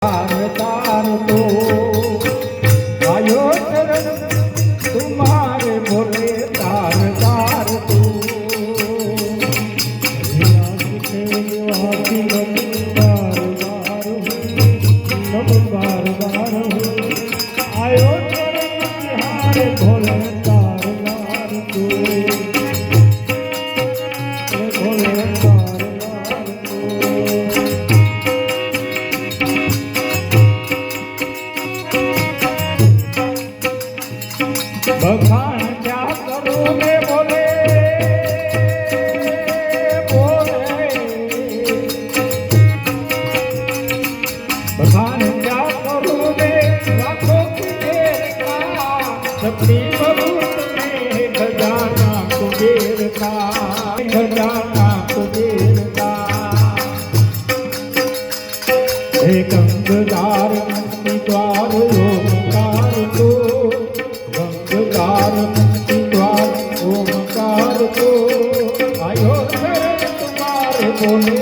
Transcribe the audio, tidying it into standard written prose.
तार तार तो आयो चरण तुम्हारे बोले तार तार तो बार बार आयो चरण तुम्हारे भोले तार तार तो भोले तार तार तो बखान क्या करूं मैं बोले बोले बखान क्या करूं मैं लाखों की देर का सपनी बहुत में खजाना कुबेर का खजाना कुबेर का एक अंगदार मंत्री द्वार ओमकार तो गंगदार मुक्ति द्वार ओमकार को आयो शरण तुम्हारे बोले